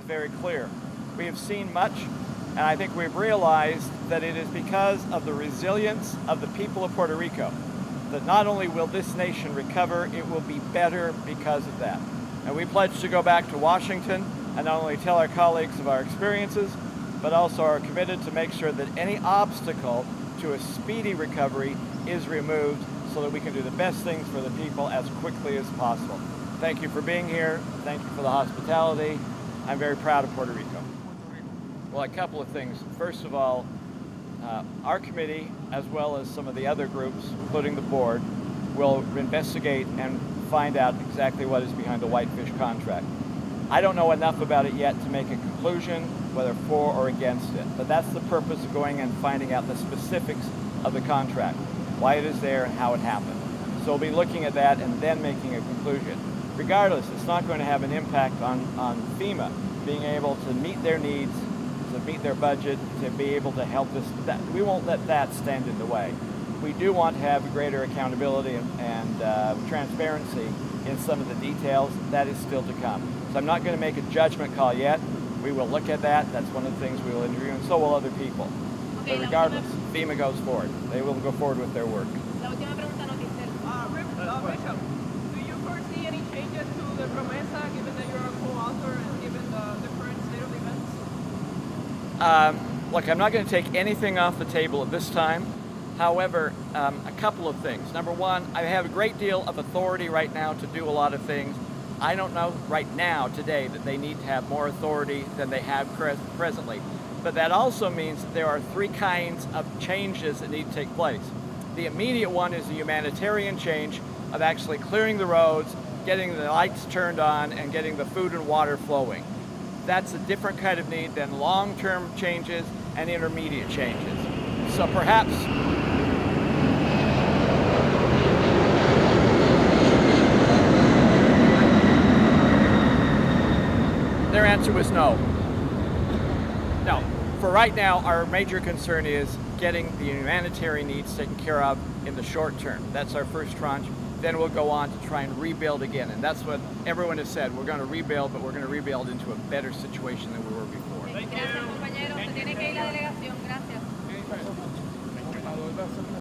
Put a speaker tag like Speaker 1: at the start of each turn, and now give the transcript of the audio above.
Speaker 1: very clear. We have seen much, and I think we've realized that it is because of the resilience of the people of Puerto Rico that not only will this nation recover, it will be better because of that. And we pledge to go back to Washington and not only tell our colleagues of our experiences, but also are committed to make sure that any obstacle to a speedy recovery is removed so that we can do the best things for the people as quickly as possible. Thank you for being here. Thank you for the hospitality. I'm very proud of Puerto Rico. Well, a couple of things. First of all, our committee, as well as some of the other groups, including the board, will investigate and find out exactly what is behind the Whitefish contract. I don't know enough about it yet to make a conclusion, whether for or against it, but that's the purpose of going and finding out the specifics of the contract, why it is there and how it happened. So we'll be looking at that and then making a conclusion. Regardless, it's not going to have an impact on FEMA being able to meet their needs, to meet their budget, to be able to help this. We won't let that stand in the way. We do want to have greater accountability and transparency in some of the details. That is still to come. So I'm not going to make a judgment call yet. We will look at that. That's one of the things we will interview, and so will other people. But regardless, FEMA goes forward. They will go forward with their work.
Speaker 2: La última pregunta nos dice, Bishop, do you foresee any changes to the PROMESA given that you're a co-author and given the current state of events?
Speaker 1: Look, I'm not going to take anything off the table at this time. However, a couple of things. Number one, I have a great deal of authority right now to do a lot of things. I don't know right now, today, that they need to have more authority than they have presently. But that also means that there are three kinds of changes that need to take place. The immediate one is the humanitarian change of actually clearing the roads, getting the lights turned on, and getting the food and water flowing. That's a different kind of need than long-term changes and intermediate changes. So perhaps their answer was no. No. For right now, our major concern is getting the humanitarian needs taken care of in the short term. That's our first tranche. Then we'll go on to try and rebuild again. And that's what everyone has said. We're going to rebuild, but we're going to rebuild into a better situation than we were before.
Speaker 2: Gracias, compañero. Se tiene que ir la delegación. Gracias.